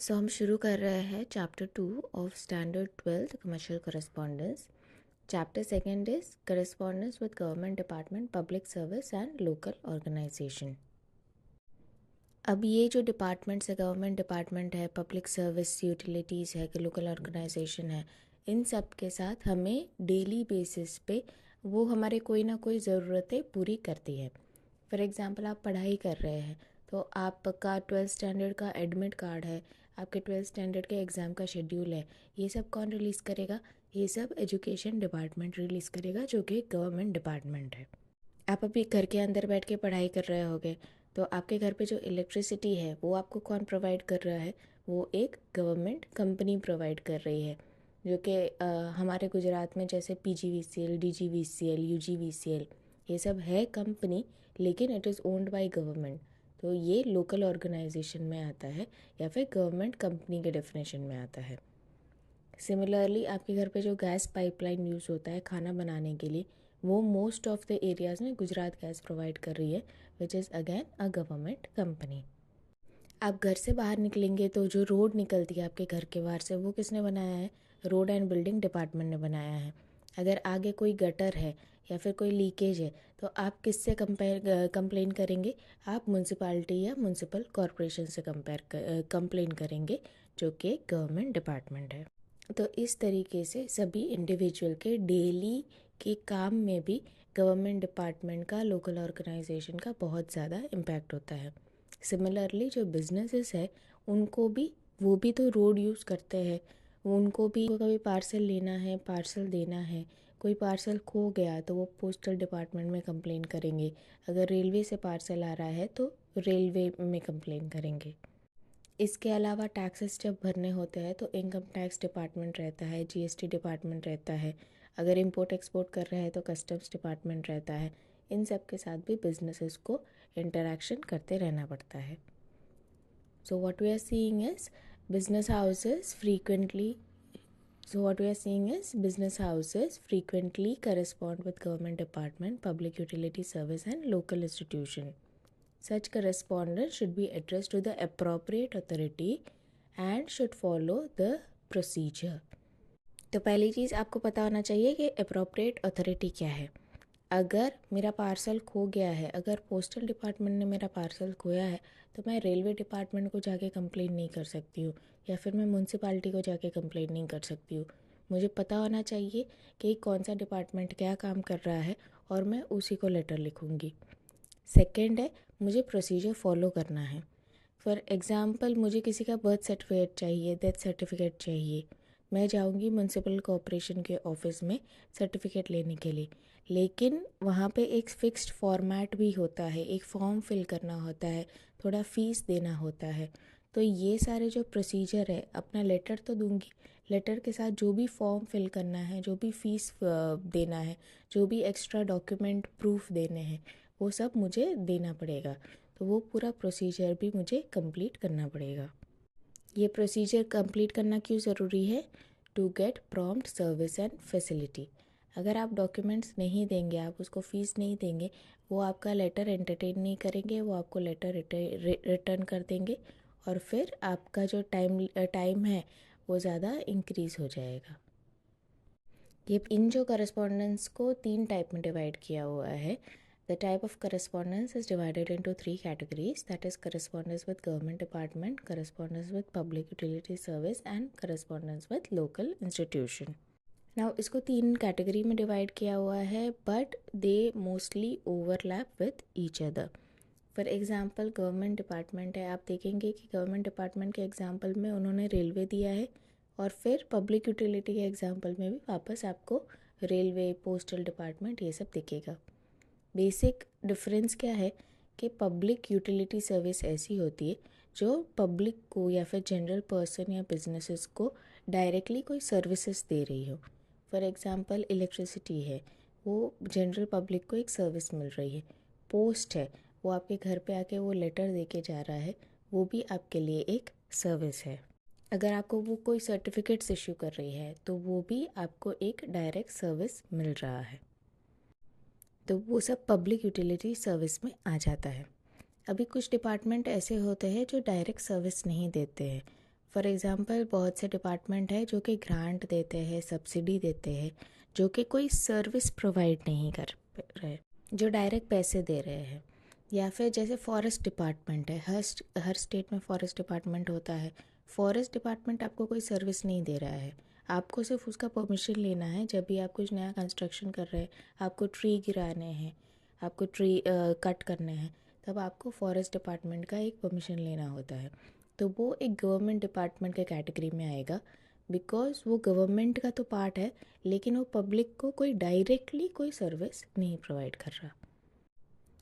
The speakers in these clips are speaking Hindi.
सो हम शुरू कर रहे हैं chapter 2 of standard 12th commercial correspondence. Chapter second is correspondence with government department, public service and local organisation. अब ये जो डिपार्टमेंट्स है, गवर्नमेंट डिपार्टमेंट है, पब्लिक सर्विस यूटिलिटीज़ है, लोकल ऑर्गेनाइजेशन है, इन सब के साथ हमें डेली बेसिस पे वो हमारे कोई ना कोई ज़रूरतें पूरी करती है। फॉर एग्ज़ाम्पल आप पढ़ाई कर रहे हैं तो आपका 12th स्टैंडर्ड का एडमिट कार्ड है, आपके 12th स्टैंडर्ड के एग्ज़ाम का शेड्यूल है, ये सब कौन रिलीज़ करेगा? ये सब एजुकेशन डिपार्टमेंट रिलीज़ करेगा, जो कि गवर्नमेंट डिपार्टमेंट है। आप अभी घर के अंदर बैठ के पढ़ाई कर रहे होगे तो आपके घर पे जो इलेक्ट्रिसिटी है वो आपको कौन प्रोवाइड कर रहा है? वो एक गवर्नमेंट कंपनी प्रोवाइड कर रही है, जो कि हमारे गुजरात में जैसे PGVCL, DGVCL, UGVCL, ये सब है कंपनी, लेकिन it is owned by government. तो ये लोकल ऑर्गेनाइजेशन में आता है या फिर गवर्नमेंट कंपनी के डेफिनेशन में आता है। सिमिलरली आपके घर पे जो गैस पाइपलाइन यूज़ होता है खाना बनाने के लिए, वो मोस्ट ऑफ द एरियाज़ में गुजरात गैस प्रोवाइड कर रही है, which is again a government company. आप घर से बाहर निकलेंगे तो जो रोड निकलती है आपके घर के बाहर से, वो किसने बनाया है? रोड एंड बिल्डिंग डिपार्टमेंट ने बनाया है। अगर आगे कोई गटर है या फिर कोई लीकेज है तो आप किससे कंप्लेन करेंगे? आप म्यूनसिपालिटी या म्यूनसिपल कॉरपोरेशन से कंप्लेन करेंगे, जो कि गवर्नमेंट डिपार्टमेंट है। तो इस तरीके से सभी इंडिविजुअल के डेली के काम में भी गवर्नमेंट डिपार्टमेंट का, लोकल ऑर्गेनाइजेशन का बहुत ज़्यादा इम्पैक्ट होता है। सिमिलरली जो बिजनेसेस है उनको भी, वो भी तो रोड यूज़ करते हैं, उनको भी कभी पार्सल लेना है, पार्सल देना है, कोई पार्सल खो गया तो वो पोस्टल डिपार्टमेंट में कंप्लेन करेंगे। अगर रेलवे से पार्सल आ रहा है तो रेलवे में कंप्लेन करेंगे। इसके अलावा टैक्सेस जब भरने होते हैं तो इनकम टैक्स डिपार्टमेंट रहता है, GST डिपार्टमेंट रहता है। अगर इंपोर्ट एक्सपोर्ट कर रहे हैं तो कस्टम्स डिपार्टमेंट रहता है। इन सब के साथ भी बिजनेसेस को इंटरेक्शन करते रहना पड़ता है। So what we are seeing is business houses frequently correspond with government department, public utility service and local institution. Such correspondence should be addressed to the appropriate authority and should follow the procedure. तो पहली चीज़ आपको पता होना चाहिए कि appropriate authority क्या है। अगर मेरा पार्सल खो गया है, अगर पोस्टल डिपार्टमेंट ने मेरा पार्सल खोया है, तो मैं रेलवे डिपार्टमेंट को जाके कंप्लेन नहीं कर सकती हूँ, या फिर मैं म्यूनसिपालिटी को जाके कंप्लेन नहीं कर सकती हूँ। मुझे पता होना चाहिए कि कौन सा डिपार्टमेंट क्या काम कर रहा है और मैं उसी को लेटर लिखूँगी। सेकेंड है, मुझे प्रोसीजर फॉलो करना है। फॉर एग्ज़ाम्पल मुझे किसी का बर्थ सर्टिफिकेट चाहिए, डेथ सर्टिफिकेट चाहिए, मैं जाऊंगी म्यूनसिपल कॉर्पोरेशन के ऑफिस में सर्टिफिकेट लेने के लिए, लेकिन वहाँ पे एक फ़िक्स्ड फॉर्मेट भी होता है, एक फॉर्म फिल करना होता है, थोड़ा फ़ीस देना होता है। तो ये सारे जो प्रोसीजर है, अपना लेटर तो दूंगी, लेटर के साथ जो भी फॉर्म फिल करना है, जो भी फ़ीस देना है, जो भी एक्स्ट्रा डॉक्यूमेंट प्रूफ देने हैं, वो सब मुझे देना पड़ेगा। तो वो पूरा प्रोसीजर भी मुझे कंप्लीट करना पड़ेगा। ये प्रोसीजर कंप्लीट करना क्यों ज़रूरी है? To get prompt service and facility. अगर आप डॉक्यूमेंट्स नहीं देंगे, आप उसको फ़ीस नहीं देंगे, वो आपका लेटर एंटरटेन नहीं करेंगे, वो आपको लेटर रिटर्न कर देंगे और फिर आपका जो टाइम है वो ज़्यादा इंक्रीज़ हो जाएगा। ये इन जो करस्पॉन्डेंस को 3 टाइप में डिवाइड किया हुआ है। The type of correspondence is divided into 3 categories, that is correspondence with government department, correspondence with public utility service and correspondence with local institution. Now इसको 3 कैटेगरी में डिवाइड किया हुआ है, but they mostly overlap with each other. For example government department है, आप देखेंगे कि गवर्नमेंट डिपार्टमेंट के एग्ज़ाम्पल में उन्होंने रेलवे दिया है और फिर पब्लिक यूटिलिटी के एग्ज़ाम्पल में भी वापस आपको रेलवे, पोस्टल डिपार्टमेंट ये सब दिखेगा। बेसिक डिफरेंस क्या है कि पब्लिक यूटिलिटी सर्विस ऐसी होती है जो पब्लिक को या फिर जनरल पर्सन या बिजनेसेस को डायरेक्टली कोई सर्विसेज दे रही हो। फॉर एग्ज़ाम्पल इलेक्ट्रिसिटी है, वो जनरल पब्लिक को एक सर्विस मिल रही है। पोस्ट है, वो आपके घर पे आके वो लेटर दे के जा रहा है, वो भी आपके लिए एक सर्विस है। अगर आपको वो कोई सर्टिफिकेट्स इशू कर रही है तो वो भी आपको एक डायरेक्ट सर्विस मिल रहा है। तो वो सब पब्लिक यूटिलिटी सर्विस में आ जाता है। अभी कुछ डिपार्टमेंट ऐसे होते हैं जो डायरेक्ट सर्विस नहीं देते हैं। फॉर एग्ज़ाम्पल बहुत से डिपार्टमेंट है जो कि ग्रांट देते हैं, सब्सिडी देते हैं, जो कि कोई सर्विस प्रोवाइड नहीं कर रहे, जो डायरेक्ट पैसे दे रहे हैं। या फिर जैसे फॉरेस्ट डिपार्टमेंट है, हर स्टेट में फॉरेस्ट डिपार्टमेंट होता है। फॉरेस्ट डिपार्टमेंट आपको कोई सर्विस नहीं दे रहा है, आपको सिर्फ उसका परमिशन लेना है। जब भी आप कुछ नया कंस्ट्रक्शन कर रहे हैं, आपको ट्री गिराने हैं, आपको ट्री कट करने हैं, तब आपको फॉरेस्ट डिपार्टमेंट का एक परमिशन लेना होता है। तो वो एक गवर्नमेंट डिपार्टमेंट के कैटेगरी में आएगा, बिकॉज वो गवर्नमेंट का तो पार्ट है, लेकिन वो पब्लिक को कोई डायरेक्टली कोई सर्विस नहीं प्रोवाइड कर रहा।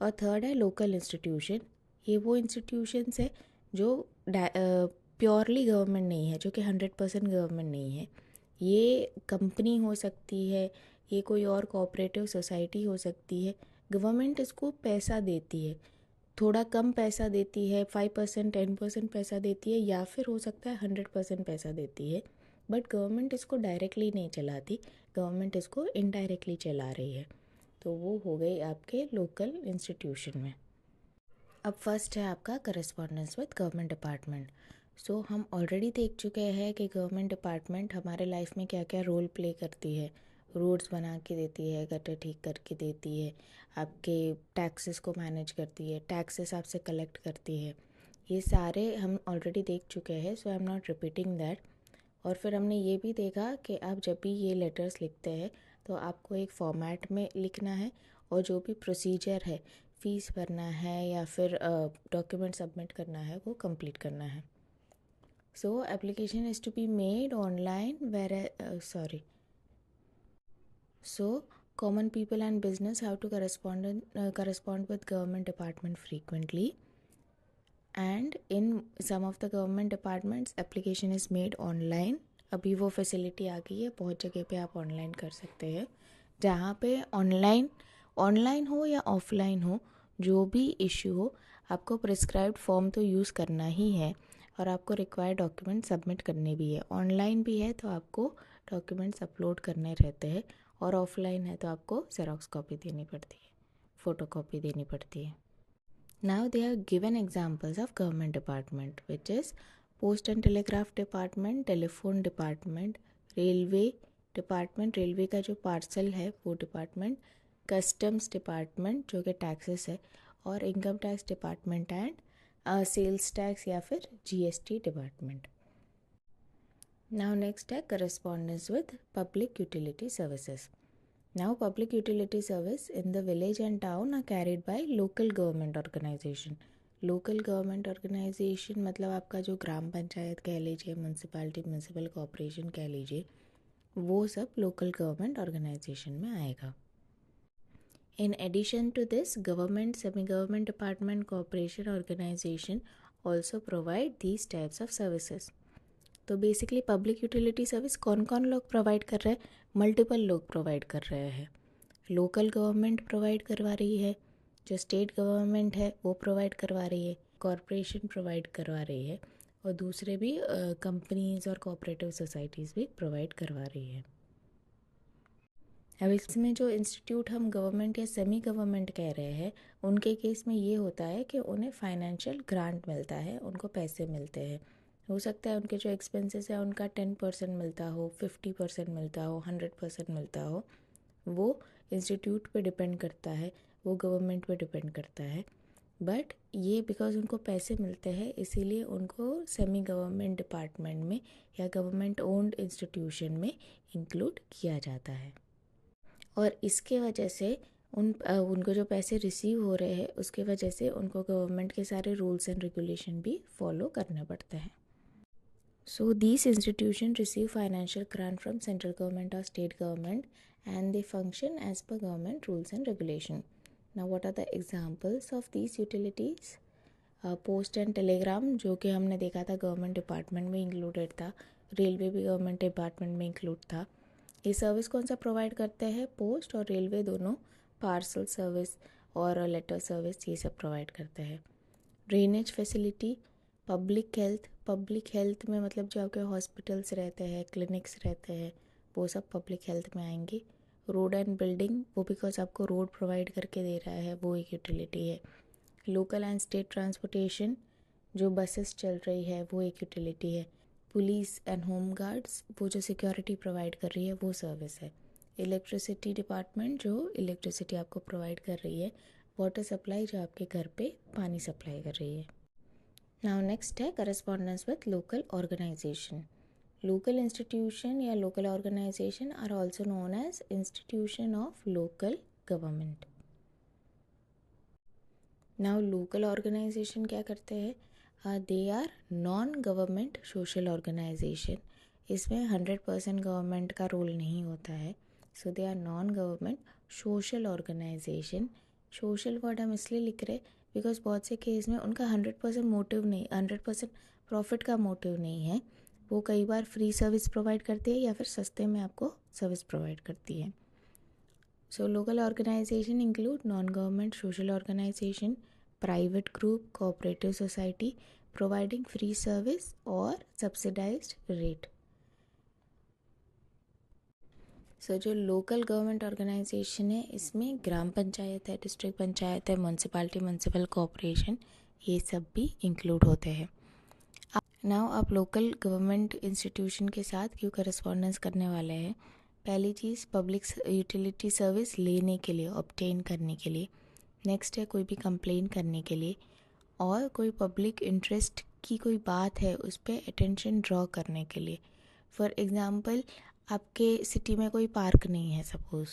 और थर्ड है लोकल इंस्टीट्यूशन। ये वो इंस्टीट्यूशंस है जो प्योरली गवर्नमेंट नहीं है, जो कि 100% गवर्नमेंट नहीं है। ये कंपनी हो सकती है, ये कोई और कोऑपरेटिव सोसाइटी हो सकती है। गवर्नमेंट इसको पैसा देती है, थोड़ा कम पैसा देती है, 5% 10% पैसा देती है, या फिर हो सकता है 100% पैसा देती है। बट गवर्नमेंट इसको डायरेक्टली नहीं चलाती, गवर्नमेंट इसको इनडायरेक्टली चला रही है। तो वो हो गई आपके लोकल इंस्टीट्यूशन में। अब फर्स्ट है आपका करस्पॉन्डेंस विद गवर्नमेंट डिपार्टमेंट। सो हम ऑलरेडी देख चुके हैं कि गवर्नमेंट डिपार्टमेंट हमारे लाइफ में क्या क्या रोल प्ले करती है। रोड्स बना के देती है, गटर ठीक करके देती है, आपके टैक्सेस को मैनेज करती है, टैक्सेस आपसे कलेक्ट करती है। ये सारे हम ऑलरेडी देख चुके हैं, so I am not repeating that. और फिर हमने ये भी देखा कि आप जब भी ये लेटर्स लिखते हैं तो आपको एक फॉर्मेट में लिखना है, और जो भी प्रोसीजर है, फ़ीस भरना है या फिर डॉक्यूमेंट सबमिट करना है, वो कंप्लीट करना है। So application is to be made online so common people and business have to correspond with government department frequently, and in some of the government departments application is made online. अभी वो फैसिलिटी आ गई है, बहुत जगह पे आप ऑनलाइन कर सकते हैं। जहाँ पे ऑनलाइन हो या ऑफलाइन हो, जो भी इशू हो, आपको प्रिस्क्राइब्ड फॉर्म तो यूज़ करना ही है, और आपको रिक्वायर्ड डॉक्यूमेंट सबमिट करने भी है। ऑनलाइन भी है तो आपको डॉक्यूमेंट्स अपलोड करने रहते हैं, और ऑफलाइन है तो आपको ज़ेरॉक्स कॉपी देनी पड़ती है, फ़ोटो कॉपी देनी पड़ती है। Now they have given examples of government department, which is Post and Telegraph Department, Telephone Department, Railway Department, railway का जो पार्सल है वो डिपार्टमेंट, कस्टम्स डिपार्टमेंट जो कि टैक्सेस है, और income tax department and sales tax या फिर जीएसटी डिपार्टमेंट। नाउ नेक्स्ट है correspondence with public utility services. Now, public utility service in the village and town are carried by local government organization. Local government organization मतलब आपका जो ग्राम पंचायत कह लीजिए, म्यूनसिपालिटी, म्यूनसिपल कॉरपोरेशन कह लीजिए, वो सब लोकल गवर्नमेंट ऑर्गेनाइजेशन में आएगा। In addition to this, government, semi-government department, corporation organization also provide these types of services. तो बेसिकली पब्लिक यूटिलिटी सर्विस कौन कौन लोग प्रोवाइड कर रहे हैं? मल्टीपल लोग प्रोवाइड कर रहे हैं। लोकल गवर्नमेंट प्रोवाइड करवा रही है, जो स्टेट गवर्नमेंट है वो प्रोवाइड करवा रही है, कॉरपोरेशन प्रोवाइड करवा रही है, और दूसरे भी कंपनीज और कोऑपरेटिव सोसाइटीज़ भी प्रोवाइड करवा रही है। अब इसमें जो इंस्टीट्यूट हम गवर्नमेंट या सेमी गवर्नमेंट कह रहे हैं, उनके केस में ये होता है कि उन्हें फाइनेंशियल ग्रांट मिलता है, उनको पैसे मिलते हैं। हो सकता है उनके जो एक्सपेंसेस है उनका 10% मिलता हो, 50% मिलता हो, 100% मिलता हो। वो इंस्टीट्यूट पे डिपेंड करता है, वो गवर्नमेंट पे डिपेंड करता है। बट ये बिकॉज उनको पैसे मिलते हैं, इसीलिए उनको सेमी गवर्नमेंट डिपार्टमेंट में या गवर्नमेंट ओन्ड इंस्टीट्यूशन में इंक्लूड किया जाता है। और इसके वजह से उनको जो पैसे रिसीव हो रहे हैं उसके वजह से उनको गवर्नमेंट के सारे रूल्स एंड रेगुलेशन भी फॉलो करने पड़ते हैं। So these institutions receive financial grant from central government or state government, and they function as per government rules and regulation. Now what are the examples of these utilities? Post and Telegram, जो कि हमने देखा था गवर्नमेंट डिपार्टमेंट में इंक्लूडेड था, रेलवे भी गवर्नमेंट डिपार्टमेंट में इंक्लूड था। ये सर्विस कौन सा प्रोवाइड करते हैं? पोस्ट और रेलवे दोनों पार्सल सर्विस और लेटर सर्विस ये सब प्रोवाइड करते हैं। ड्रेनेज फैसिलिटी, पब्लिक हेल्थ में मतलब जो आपके हॉस्पिटल्स रहते हैं, क्लिनिक्स रहते हैं, वो सब पब्लिक हेल्थ में आएंगे। रोड एंड बिल्डिंग, वो बिकॉज आपको रोड प्रोवाइड करके दे रहा है, वो एक यूटिलिटी है। लोकल एंड स्टेट ट्रांसपोर्टेशन, जो बसेस चल रही है वो एक यूटिलिटी है। पुलिस एंड होम गार्ड्स वो जो सिक्योरिटी प्रोवाइड कर रही है वो सर्विस है। इलेक्ट्रिसिटी डिपार्टमेंट जो इलेक्ट्रिसिटी आपको प्रोवाइड कर रही है। वाटर सप्लाई जो आपके घर पे पानी सप्लाई कर रही है। नाउ नेक्स्ट है correspondence with local organisation. Local institution या local organisation are also known as institution of local government. Now local organisation क्या करते हैं? They are non government social organisation. इसमें 100% गवर्नमेंट का रोल नहीं होता है। So they are non government social organisation. Social word हम इसलिए लिख रहे बिकॉज बहुत से केस में उनका 100% मोटिव नहीं, 100% प्रॉफिट का मोटिव नहीं है। वो कई बार फ्री सर्विस प्रोवाइड करती है या फिर सस्ते में आपको सर्विस प्रोवाइड करती है। So local organization include non-government social organization, private group, cooperative society providing free service or subsidized rate. So जो लोकल गवर्नमेंट ऑर्गेनाइजेशन है इसमें ग्राम पंचायत है, डिस्ट्रिक्ट पंचायत है, म्यूनसिपालिटी, म्यूनसिपल कॉरपोरेशन, ये सब भी इंक्लूड होते हैं। नाउ आप लोकल गवर्नमेंट इंस्टीट्यूशन के साथ क्यों करस्पॉन्डेंस करने वाले हैं? पहली चीज़ पब्लिक यूटिलिटी सर्विस लेने के लिए, ऑब्टेन करने के लिए। नेक्स्ट है कोई भी कंप्लेन करने के लिए, और कोई पब्लिक इंटरेस्ट की कोई बात है उस पर अटेंशन ड्रॉ करने के लिए। फॉर एग्ज़ाम्पल आपके सिटी में कोई पार्क नहीं है सपोज़,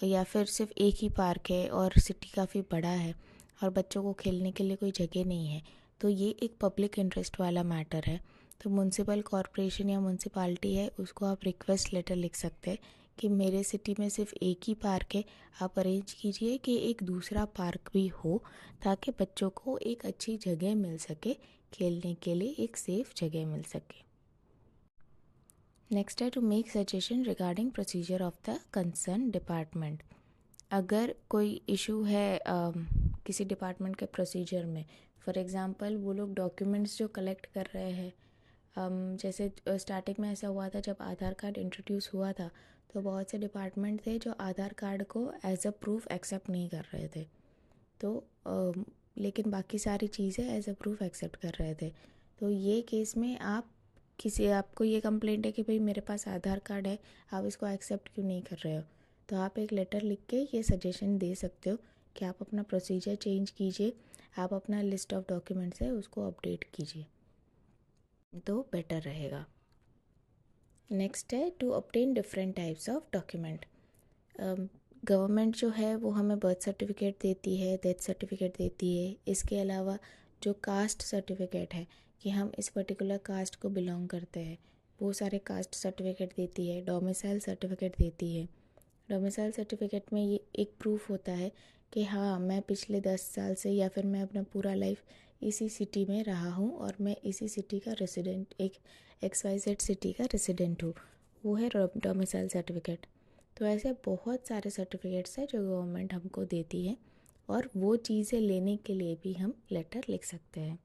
या फिर सिर्फ एक ही पार्क है और सिटी काफ़ी बड़ा है और बच्चों को खेलने के लिए कोई जगह नहीं है, तो ये एक पब्लिक इंटरेस्ट वाला मैटर है। तो म्यूनसिपल कॉरपोरेशन या म्यूनसिपालिटी है उसको आप रिक्वेस्ट लेटर लिख सकते हैं कि मेरे सिटी में सिर्फ एक ही पार्क है, आप अरेंज कीजिए कि एक दूसरा पार्क भी हो ताकि बच्चों को एक अच्छी जगह मिल सके, खेलने के लिए एक सेफ जगह मिल सके। नेक्स्ट है to make suggestion regarding procedure of the concern department. अगर कोई इशू है किसी डिपार्टमेंट के प्रोसीजर में, फॉर एग्ज़ाम्पल वो लोग डॉक्यूमेंट्स जो कलेक्ट कर रहे हैं, जैसे स्टार्टिंग में ऐसा हुआ था जब आधार कार्ड इंट्रोड्यूस हुआ था तो बहुत से डिपार्टमेंट थे जो आधार कार्ड को एज अ प्रूफ एक्सेप्ट नहीं कर रहे थे, तो लेकिन बाकी सारी चीज़ें एज अ प्रूफ एक्सेप्ट कर रहे थे। तो ये केस में आपको ये कंप्लेंट है कि भाई मेरे पास आधार कार्ड है, आप इसको एक्सेप्ट क्यों नहीं कर रहे हो, तो आप एक लेटर लिख के ये सजेशन दे सकते हो कि आप अपना प्रोसीजर चेंज कीजिए, आप अपना लिस्ट ऑफ डॉक्यूमेंट्स है उसको अपडेट कीजिए, तो बेटर रहेगा। नेक्स्ट है to obtain different types of document. Government जो है वो हमें बर्थ सर्टिफिकेट देती है, डेथ सर्टिफिकेट देती है। इसके अलावा जो कास्ट सर्टिफिकेट है कि हम इस पर्टिकुलर कास्ट को बिलोंग करते हैं, वो सारे कास्ट सर्टिफिकेट देती है। डोमिसाइल सर्टिफिकेट देती है। डोमिसाइल सर्टिफिकेट में ये एक प्रूफ होता है कि हाँ मैं पिछले 10 साल से या फिर मैं अपना पूरा लाइफ इसी सिटी में रहा हूँ और मैं इसी सिटी का रेसिडेंट, एक XYZ सिटी का रेसिडेंट हूँ, वो है डोमिसाइल सर्टिफिकेट। तो ऐसे बहुत सारे सर्टिफिकेट्स हैं जो गवर्नमेंट हमको देती है और वो चीज़ें लेने के लिए भी हम लेटर लिख सकते हैं।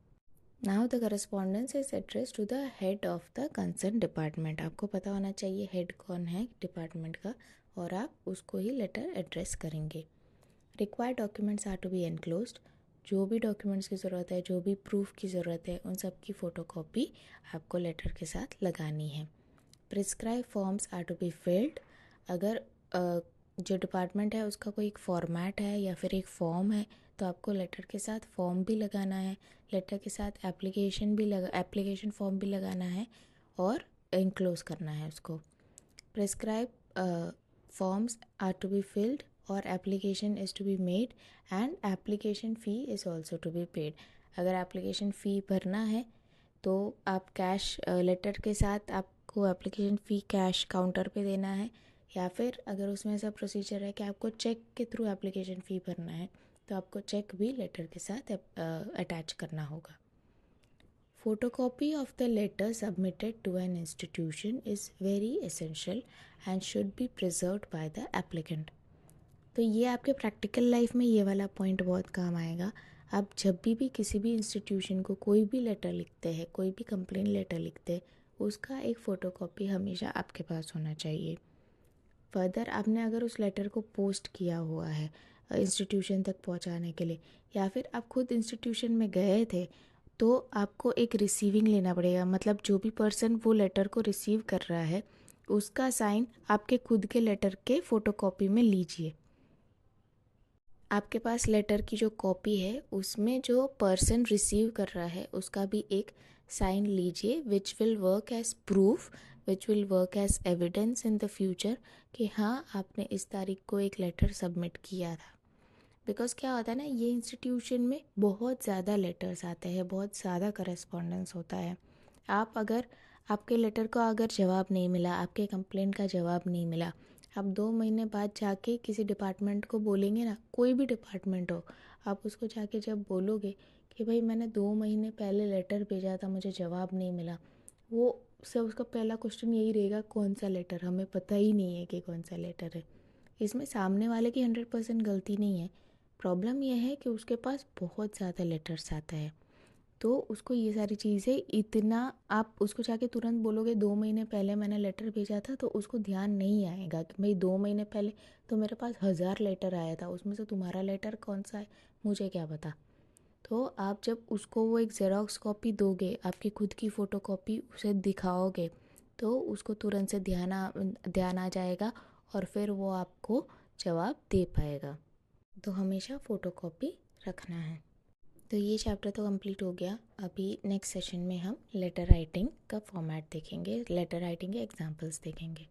Now the correspondence is address to the head of the concern department. आपको पता होना चाहिए हेड कौन है डिपार्टमेंट का और आप उसको ही लेटर एड्रेस करेंगे। Required documents are to be enclosed. जो भी डॉक्यूमेंट्स की ज़रूरत है, जो भी प्रूफ की ज़रूरत है, उन सब की फ़ोटोकॉपी आपको लेटर के साथ लगानी है। Prescribe forms are to be filled. अगर जो डिपार्टमेंट है उसका कोई एक फॉर्मेट है या फिर एक फॉर्म है तो आपको लेटर के साथ फॉर्म भी लगाना है, लेटर के साथ एप्लीकेशन फॉर्म भी लगाना है और इनक्लोज करना है उसको। Prescribe forms are to be filled और application is to be made and application fee is also to be paid. अगर एप्लीकेशन फ़ी भरना है तो आप कैश लेटर के साथ आपको एप्लीकेशन फ़ी कैश काउंटर पे देना है, या फिर अगर उसमें ऐसा प्रोसीजर है कि आपको चेक के थ्रू एप्लीकेशन फ़ी भरना है तो आपको चेक भी लेटर के साथ अटैच करना होगा। Photocopy of the letter submitted to an institution is very essential and should be preserved by the applicant. तो ये आपके प्रैक्टिकल लाइफ में ये वाला पॉइंट बहुत काम आएगा। आप जब भी किसी भी इंस्टीट्यूशन को कोई भी लेटर लिखते हैं, कोई भी कंप्लेन लेटर लिखते हैं, उसका एक फ़ोटोकॉपी हमेशा आपके पास होना चाहिए। फर्दर आपने अगर उस लेटर को पोस्ट किया हुआ है इंस्टीट्यूशन तक पहुंचाने के लिए, या फिर आप खुद इंस्टीट्यूशन में गए थे तो आपको एक रिसीविंग लेना पड़ेगा, मतलब जो भी पर्सन वो लेटर को रिसीव कर रहा है उसका साइन आपके खुद के लेटर के फ़ोटोकॉपी में लीजिए। आपके पास लेटर की जो कॉपी है उसमें जो पर्सन रिसीव कर रहा है उसका भी एक साइन लीजिए, which will work as proof, which will work as evidence in the future कि हाँ आपने इस तारीख को एक लेटर सबमिट किया था। बिकॉज क्या होता है ना, ये इंस्टीट्यूशन में बहुत ज़्यादा लेटर्स आते हैं, बहुत ज़्यादा करस्पॉन्डेंस होता है। आप अगर आपके लेटर को अगर जवाब नहीं मिला, आपके कंप्लेंट का जवाब नहीं मिला, आप 2 महीने बाद जाके किसी डिपार्टमेंट को बोलेंगे ना, कोई भी डिपार्टमेंट हो, आप उसको जाके जब बोलोगे कि भाई मैंने 2 महीने पहले लेटर भेजा था, मुझे जवाब नहीं मिला, वो सब उसका पहला क्वेश्चन यही रहेगा, कौन सा लेटर, हमें पता ही नहीं है कि कौन सा लेटर है। इसमें सामने वाले की 100% गलती नहीं है, प्रॉब्लम यह है कि उसके पास बहुत ज़्यादा लेटर्स आता है। तो उसको ये सारी चीज़ें इतना, आप उसको जाके तुरंत बोलोगे 2 महीने पहले मैंने लेटर भेजा था, तो उसको ध्यान नहीं आएगा कि भाई 2 महीने पहले तो मेरे पास 1000 लेटर आया था, उसमें से तुम्हारा लेटर कौन सा है मुझे क्या पता। तो आप जब उसको वो एक ज़ेरॉक्स कॉपी दोगे, आपकी खुद की फ़ोटो कॉपी उसे दिखाओगे, तो उसको तुरंत से ध्यान आ जाएगा और फिर वो आपको जवाब दे पाएगा। तो हमेशा फ़ोटो कॉपी रखना है। तो ये चैप्टर तो कंप्लीट हो गया। अभी नेक्स्ट सेशन में हम लेटर राइटिंग का फॉर्मेट देखेंगे, लेटर राइटिंग के एग्जांपल्स देखेंगे।